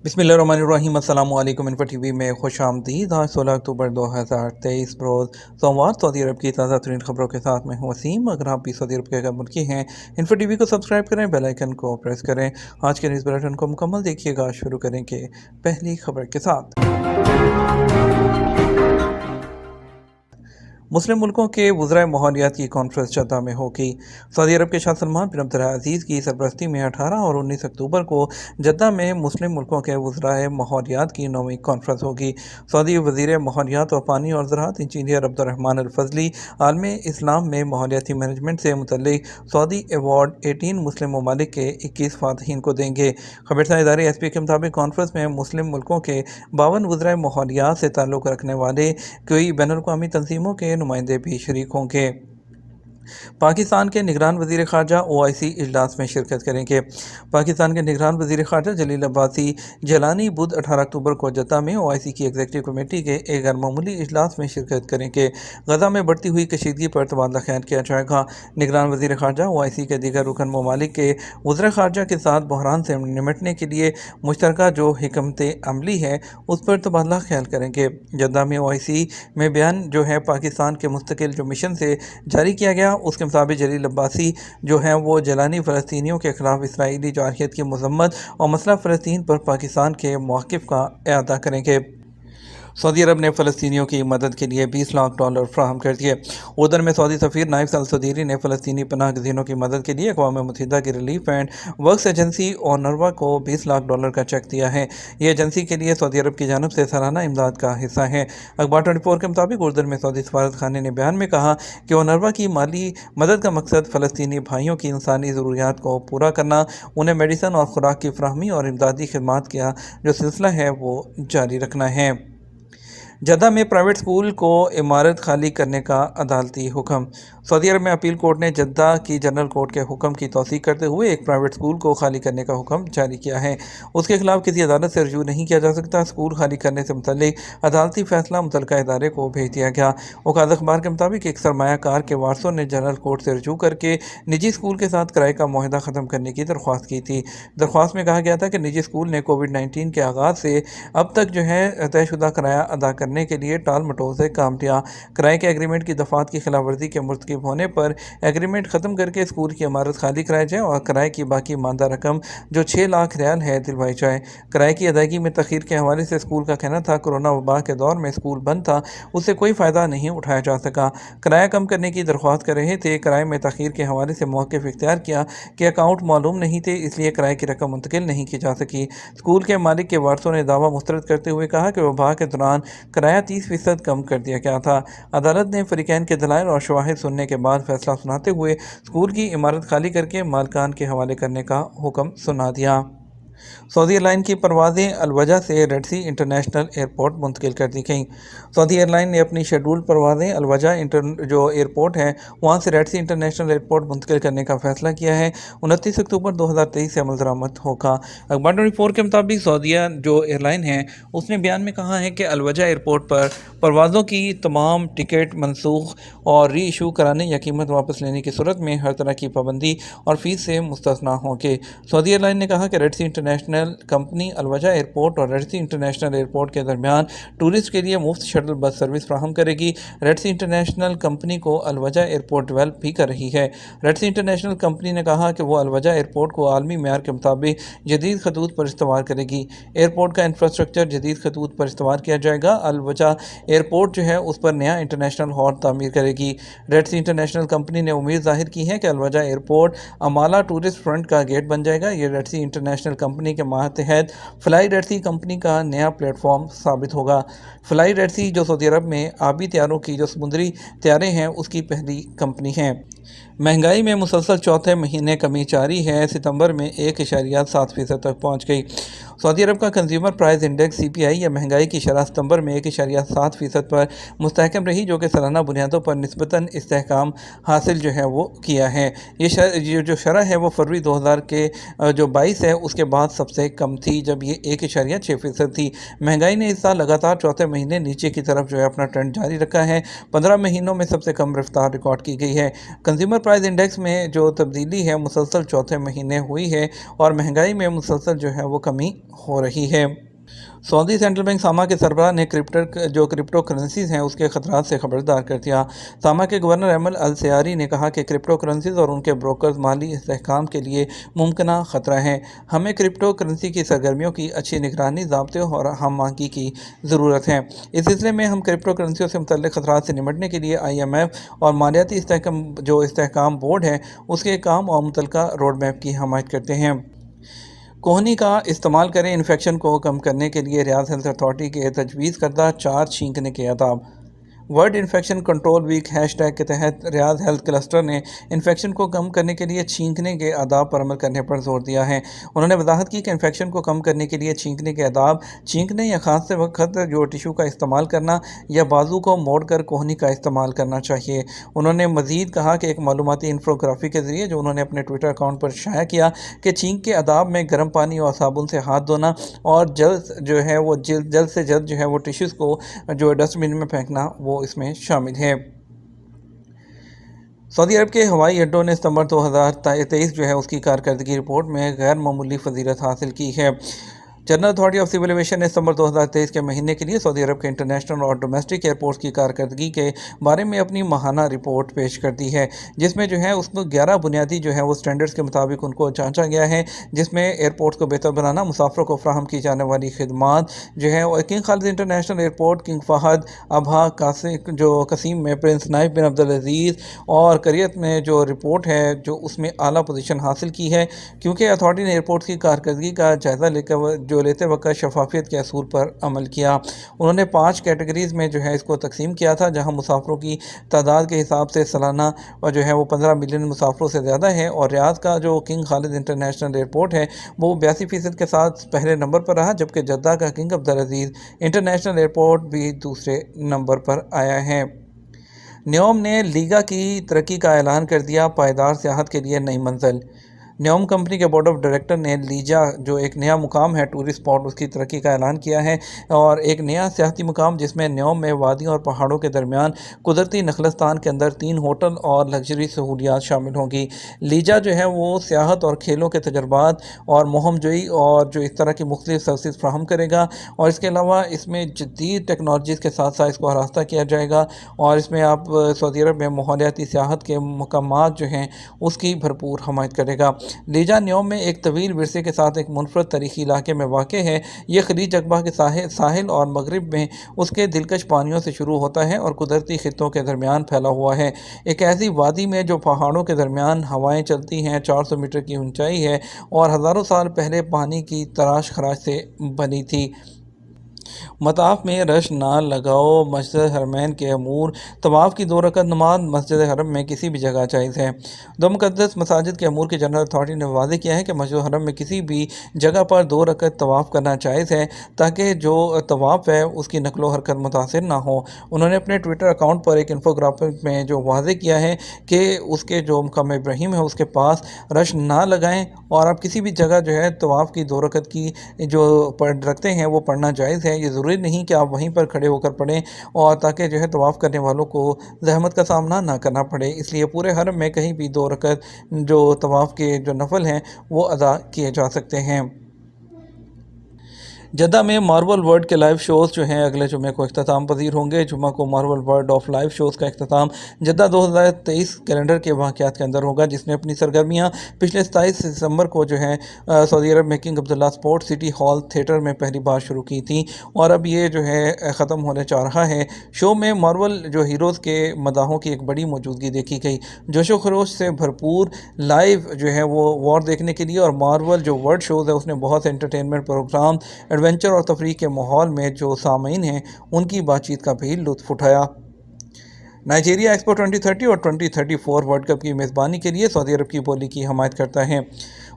बिस्मिल्लाहिर्रहमानिर्रहीम। अस्सलाम वालेकुम। इन्फो टीवी में खुश आमदीद। आज 16 अक्टूबर 2023 रोज़ सोमवार सऊदी अरब की ताज़ा तरीन खबरों के साथ मैं हूँ वसीम। अगर आप भी सऊदी अरब के अगर मुल्की हैं, इन्फो टीवी को सब्सक्राइब करें, बेल आइकन को प्रेस करें। आज के न्यूज़ बुलेटिन को मुकम्मल देखिएगा। शुरू करेंगे पहली खबर के साथ। मुस्लिम मुल्कों के वज़राए माहौलियात की कॉन्फ्रेंस जद्दा में होगी। सऊदी अरब के शाह सलमान बिन अब्दुल अज़ीज़ की सरबरस्ती में 18 और 19 अक्टूबर को जद्दा में मुस्लिम मुल्कों के वज़राए माहौलियात की 9वीं कॉन्फ्रेंस होगी। सऊदी वज़ीर माहौलियात और पानी और ज़राअत इंजीनियर अब्दुर्रहमान अल फज़ली आलम इस्लाम में माहौलियाती मैनेजमेंट से मुतल्लिक सऊदी अवार्ड 18 मुस्लिम ममालिक के 21 फ़ातहीन को देंगे। खबरसार इदारे एसपी के मुताबिक कॉन्फ्रेंस में मुस्लिम मुल्कों के 52 वज़राए माहौलियात से ताल्लुक़ रखने वाले कई बैनुल-अक़वामी तंजीमों के नुमाइंदे भी शरीक होंगे। पाकिस्तान के निगरान वज़ीर ख़ारजा OIC इजलास में शिरकत करेंगे। पाकिस्तान के निगरान वज़ीर ख़ारजा जलील अब्बासी जलानी बुध 18 अक्टूबर को जद्दा में OIC की एग्जीक्यूटिव कमेटी के एक गैर मामूली इजलास में शिरकत करेंगे। गज़ा में बढ़ती हुई कशीदगी पर तबादला ख्याल किया जाएगा। निगरान वज़ीर ख़ारजा OIC के दीगर रुकन ममालिक के वज़ीर ख़ारजा के साथ बहरान से निमटने के लिए मुश्तरका जो हिकमत अमली है उस पर तबादला ख्याल करेंगे। जद्दा में OIC में बयान जो है पाकिस्तान के मुस्तकिल जो मिशन से जारी किया गया, उसके मुताबिक जलील अब्बासी जो हैं वो जलानी फ़लस्तीनियों के ख़िलाफ़ इसराइली जारहियत की मज़म्मत और मसला फ़लस्तीन पर पाकिस्तान के मौक़िफ़ का इआदा करेंगे। सऊदी अरब ने फ़लस्तीनियों की मदद के लिए $20 लाख फ़राहम कर दिए। उधर में सऊदी सफ़ीर नाइफ अल सदीरी ने फ़लस्तीनी पनाह गज़ीनों की मदद के लिए अक़वाम मुत्तहिदा की रिलीफ एंड वर्क्स एजेंसी ओनरवा को $20 लाख का चेक दिया है। ये एजेंसी के लिए सऊदी अरब की जानिब से सालाना इमदाद का हिस्सा है। अखबार 24 के मुताबिक उर्दन में सऊदी सफारत खाने ने बयान में कहा कि ओनरवा की माली मदद का मकसद फ़लस्तीनी भाइयों की इंसानी ज़रूरियात को पूरा करना, उन्हें मेडिसन और खुराक की फराहमी और इमदादी खिदमात का जो सिलसिला है वो जारी रखना है। जद्दा में प्राइवेट स्कूल को इमारत खाली करने का अदालती हुक्म। सऊदी अरब में अपील कोर्ट ने जद्दा की जनरल कोर्ट के हुक्म की तौसीक करते हुए एक प्राइवेट स्कूल को खाली करने का हुक्म जारी किया है। उसके खिलाफ किसी अदालत से रजू नहीं किया जा सकता। स्कूल खाली करने से मुतल्लिक अदालती फैसला मुतल्लिका इदारे को भेज दिया गया। औकात अखबार के मुताबिक एक सरमायाकार के वारसों ने जनरल कोर्ट से रजू करके निजी स्कूल के साथ किराए का मुआहदा ख़त्म करने की दरख्वास्त की थी। दरख्वास्त में कहा गया था कि निजी स्कूल ने कोविड-19 के आगाज़ से अब तक जो है तयशुदा किराया अदा करने के लिए टाल मटोल से काम लिया। किराए के एग्रीमेंट की दफ़ात की खिलाफ वर्जी के मुर्तकिब होने पर एग्रीमेंट ख़त्म करके स्कूल की इमारत खाली कराई जाए और किराए की बाकी मानदा रकम जो 6 लाख रियाल है दिलवाई जाए। किराए की अदायगी में तखीर के हवाले से स्कूल का कहना था कोरोना वबा के दौर में स्कूल बंद था, उससे कोई फ़ायदा नहीं उठाया जा सका। किराया कम करने की दरख्वास्त कर रहे थे। किराए में तखीर के हवाले से मौक़िफ़ इख्तियार किया कि अकाउंट मालूम नहीं थे, इसलिए किराए की रकम मुंतकिल नहीं की जा सकी। स्कूल के मालिक के वारसों ने दावा मुस्तरद करते हुए कहा कि वबा के दौरान किराया 30% कम कर दिया गया था। अदालत ने फ़रीक़ैन के दलाइल और शवाहिद सुनने के बाद फैसला सुनाते हुए स्कूल की इमारत खाली करके मालिकान के हवाले करने का हुक्म सुना दिया। सऊदी एयरलाइन की परवाज़ें अलवजा से रेड सी इंटरनेशनल एयरपोर्ट मुंतकिल कर दी गईं। सऊदी एयरलाइन ने अपनी शेड्यूल्ड परवाज़ें अलवजा जो एयरपोर्ट है वहाँ से रेड सी इंटरनेशनल एयरपोर्ट मुंतकिल करने का फ़ैसला किया है। 29 अक्टूबर 2023 से अमल दरामद होगा। अखबार 24 के मुताबिक सऊदीया जो एयरलाइन है उसने बयान में कहा है कि अलवजा एयरपोर्ट पर परवाज़ों की तमाम टिकट मनसूख और री इशू कराने या कीमत वापस लेने की सूरत में हर तरह की पाबंदी और फ़ीस से मुस्तस्ना होंगे। सऊदी एयरलाइन ने कहा कि रेड सी इंटरनेशनल कंपनी अलवजा एयरपोर्ट और रेड सी इंटरनेशनल एयरपोर्ट के दरमियान टूरिस्ट के लिए मुफ्त शटल बस सर्विस फ्राहम करेगी। रेड सी इंटरनेशनल कंपनी को अलवजा एयरपोर्ट डेवलप भी कर रही है। रेड सी इंटरनेशनल कंपनी ने कहा कि वो अलवजा एयरपोर्ट को आलमी मेयार के मुताबिक जदीद खतूत पर इस्तेमाल करेगी। एयरपोर्ट का इंफ्रास्ट्रक्चर जदीद खतूत पर इस्तेमाल किया जाएगा। अलवजा एयरपोर्ट जो है उस पर नया इंटरनेशनल हॉल तामीर करेगी। रेड सी इंटरनेशनल कंपनी ने उम्मीद जाहिर की है कि अलवजा एयरपोर्ट अमाला टूरिस्ट फ्रंट का गेट बन जाएगा। ये रेड सी इंटरनेशनल कंपनी के मातहत फ्लाई रेड सी कंपनी का नया प्लेटफॉर्म साबित होगा। फ्लाई रेड सी जो सऊदी अरब में आबी तैयारों की जो समुद्री तैयारे हैं उसकी पहली कंपनी है। महंगाई में मुसलसल चौथे महीने कमी जारी है। सितंबर में 1.7% तक पहुंच गई। सऊदी अरब का कंज्यूमर प्राइस इंडेक्स CPI या महंगाई की शरह सितंबर में 1.7% पर मुस्तहकम रही, जो कि सालाना बुनियादों पर निस्बतन इस्तेहकाम हासिल जो है वो किया है। ये जो शरह है वो फरवरी 2000 के जो 22 है उसके बाद सबसे कम थी, जब ये 1.6% थी। महंगाई ने इस साल लगातार चौथे महीने नीचे की तरफ जो है अपना ट्रेंड जारी रखा है। 15 महीनों में सबसे कम रफ्तार रिकॉर्ड की गई है। कंज्यूमर प्राइस इंडेक्स में जो तब्दीली है मुसलसल चौथे महीने हुई है और महंगाई में मुसलसल जो है वो कमी हो रही है। सऊदी सेंट्रल बैंक सामा के सरबराह ने क्रिप्टो करेंसीज हैं उसके खतरात से खबरदार कर दिया। सामा के गवर्नर अहमद अल सयारी ने कहा कि क्रिप्टो करेंसीज और उनके ब्रोकर्स माली इस्तेहकाम के लिए मुमकिना खतरा हैं। हमें क्रिप्टो करेंसी की सरगर्मियों की अच्छी निगरानी, ज़ाब्ते और हम आंकी की ज़रूरत है। इस सिलसिले में हम क्रिप्टो करेंसियों से मुतल्लिक़ खतरात से निपटने के लिए IMF और मालियाती इस्तेहकाम बोर्ड है उसके काम और मुतल्लिक़ा रोड मैप की हमायत करते हैं। कोहनी का इस्तेमाल करें। इन्फेक्शन को कम करने के लिए रियाद हेल्थ अथॉरिटी के तजवीज़ करदा 4 छींकने के आदाब। World infection control week hashtag के तहत रियाद हेल्थ क्लस्टर ने इन्फेक्शन को कम करने के लिए छींकने के आदाब पर अमल करने पर जोर दिया है। उन्होंने वजाहत की कि इन्फेक्शन को कम करने के लिए छींकने के आदाब छींकने या खांसते वक्त जो टिशू का इस्तेमाल करना या बाजू को मोड़ कर कोहनी का इस्तेमाल करना चाहिए। उन्होंने मज़ीद कहा कि एक मालूमाती इंफोग्राफी के ज़रिए जो उन्होंने अपने ट्विटर अकाउंट पर शाया किया कि छींक के आदाब में गर्म पानी और साबुन से हाथ धोना और जल्द जो है वो जल्द से जल्द जो है वो टिश्यूज़ को जो डस्टबिन में फेंकना वो इसमें शामिल है। सऊदी अरब के हवाई अड्डों ने सितंबर 2023 जो है उसकी कारकर्दगी रिपोर्ट में गैर मामूली फजीलत हासिल की है। General authority of civil aviation ने सितंबर 2023 के महीने के लिए सऊदी अरब के इंटरनेशनल और डोमेस्टिक एयरपोर्ट्स की कारकर्दगी के बारे में अपनी माहाना रिपोर्ट पेश कर दी है, जिसमें जो है उसको 11 बुनियादी जो है वो स्टैंडर्ड्स के मुताबिक उनको जांचा गया है, जिसमें एयरपोर्ट्स को बेहतर बनाना, मुसाफिरों को फराहम की जाने वाली खिदमात जो है और King Khalid International Airport, King Fahd, Abha Qassim में Prince Naif bin Abdul Aziz और करियत में जो रिपोर्ट है जो उसमें आला पोजीशन हासिल की है, क्योंकि अथॉरिटी ने एयरपोर्ट्स की कारकर्दगी का जायज़ा लेते वक्त शफाफियत के असूल पर अमल किया। उन्होंने 5 कैटेगरीज में जो है इसको तकसीम किया था, जहां मुसाफिरों की तादाद के हिसाब से सालाना और जो है वो 15 मिलियन मुसाफिरों से ज़्यादा है और रियाद का जो किंग खालिद इंटरनेशनल एयरपोर्ट है वो 82% के साथ पहले नंबर पर रहा, जबकि जद्दा का किंग अब्दुल अजीज़ इंटरनेशनल एयरपोर्ट भी दूसरे नंबर पर आया है। न्योम ने लीगा की तरक्की का ऐलान कर दिया, पायदार सियाहत के लिए नई मंजिल। न्योम कंपनी के बोर्ड ऑफ डायरेक्टर ने लीजा जो एक नया मुकाम है टूरिस्ट स्पॉट उसकी तरक्की का ऐलान किया है और एक नया सियाहती मुकाम जिसमें न्योम में वादियों और पहाड़ों के दरमियान कुदरती नखलस्तान के अंदर 3 होटल और लग्जरी सहूलियात शामिल होंगी। लीजा जो है वो सियाहत और खेलों के तजर्बात और मुहमजोई और जो इस तरह की मुख्तलिफ सर्विस फ्राहम करेगा और इसके अलावा इसमें जदीद टेक्नोलॉजीज़ के साथ साथ इसको आरास्ता किया जाएगा और इसमें आप सऊदी अरब में माहौलियाती सियाहत के मकामात जो हैं उसकी भरपूर हमायत करेगा। लीजा न्योम में एक तवील विरसे के साथ एक मुनफरद तारीखी इलाके में वाक़ है। यह खलीज अक़बा के साहिल और मगरिब में उसके दिलकश पानियों से शुरू होता है और कुदरती खित्तों के दरमियान फैला हुआ है। एक ऐसी वादी में जो पहाड़ों के दरमियान हवाएं चलती हैं, 400 मीटर की ऊंचाई है और हज़ारों साल पहले पानी की तराश खराश से बनी थी। मताफ़ में रश ना लगाओ। मस्जिद हरमैन के अमूर तवाफ़ की 2 रकअत नमाज मस्जिद हरम में किसी भी जगह जायज़ है। 2 मुक़द्दस मसाजिद के अमूर की जनरल अथॉरिटी ने वाज़ेह किया है कि मस्जिद हरम में किसी भी जगह पर 2 रकअत तवाफ़ करना जायज़ है ताकि जो तवाफ़ है उसकी नकलो हरकत मुतासिर ना हो। उन्होंने अपने ट्विटर अकाउंट पर एक इंफोग्राफिक में जो वाज़ेह किया है कि उसके जो मकाम इब्राहीम है उसके पास रश ना लगाएँ और आप किसी भी जगह जो है तवाफ़ की 2 रकअत की जो रखते हैं वो पढ़ना जायज़ है। ये ज़रूरी नहीं कि आप वहीं पर खड़े होकर पढ़ें और ताकि जो है तवाफ़ करने वालों को ज़हमत का सामना ना करना पड़े, इसलिए पूरे हरम में कहीं भी 2 रकअत जो तवाफ़ के जो नफल हैं वो अदा किए जा सकते हैं। जद्दा में मार्वल वर्ल्ड के लाइव शोज़ जो हैं अगले जुमे को इख्तिताम पजीर होंगे। जुमा को Marvel world of live shows का इख्तिताम जद्दा 2023 कैलेंडर के वाक़यात के अंदर होगा, जिसने अपनी सरगर्मियाँ पिछले 27 दिसंबर को जो है सऊदी अरब में king Abdullah sports city hall theatre में पहली बार शुरू की थी और अब ये जो है ख़त्म होने जा रहा है। शो में मार्वल जो हीरोज़ के मदाहों की एक बड़ी मौजूदगी देखी गई। जोशो खरोश से भरपूर लाइव जो है वो वॉर देखने के लिए और मार्वल जो वर्ल्ड शोज़ है उसने बहुत से एंटरटेनमेंट प्रोग्राम, एडवेंचर और तफरीह के माहौल में जो सामीन हैं उनकी बातचीत का भी लुत्फ़ उठाया। नाइजीरिया एक्सपो 2030 और 2034 वर्ल्ड कप की मेज़बानी के लिए सऊदी अरब की बोली की हमायत करता है।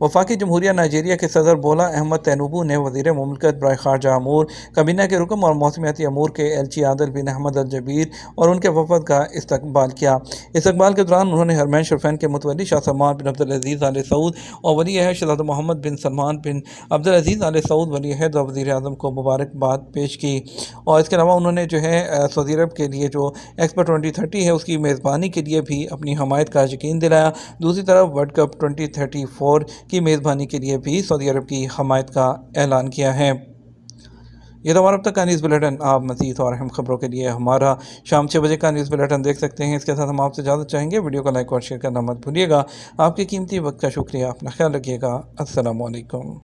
वफाकी जमहूरिया नाइजीरिया के सदर बोला अहमद तैनूबू ने वज़ीर मुमलिकत बराए खारजा अमूर, काबीना के रुकन और मौसमियाती अमूर के एलची आदिल बिन अहमद अल जबीर और उनके वफद का इस्तकबाल किया। इस्तकबाल के दौरान उन्होंने हरमैन शरीफैन के मुतवल्ली शाह सलमान बिन अब्दुल अजीज़ आल सऊद और वली अहद शहज़ादा मोहम्मद बिन सलमान बिन अब्दुल अजीज़ आल सऊद वली अहद और वज़ीर आज़म को मुबारकबाद पेश की। और इसके अलावा उन्होंने जो है सऊदी अरब के लिए जो एक्सपो 2030 है उसकी मेज़बानी के लिए भी अपनी हमायत का यकीन दिलाया। दूसरी तरफ वर्ल्ड कप 2034 की मेज़बानी के लिए भी सऊदी अरब की हमायत का ऐलान किया है। ये तो हमारा अब तक का न्यूज़ बुलेटिन। आप मज़ीद और अहम खबरों के लिए हमारा शाम 6 बजे का न्यूज़ बुलेटिन देख सकते हैं। इसके साथ हम आपसे इजाज़त चाहेंगे। वीडियो को लाइक और शेयर करना मत भूलिएगा। आपके कीमती वक्त का शुक्रिया। अपना ख्याल रखिएगा। अस्सलामु अलैकुम।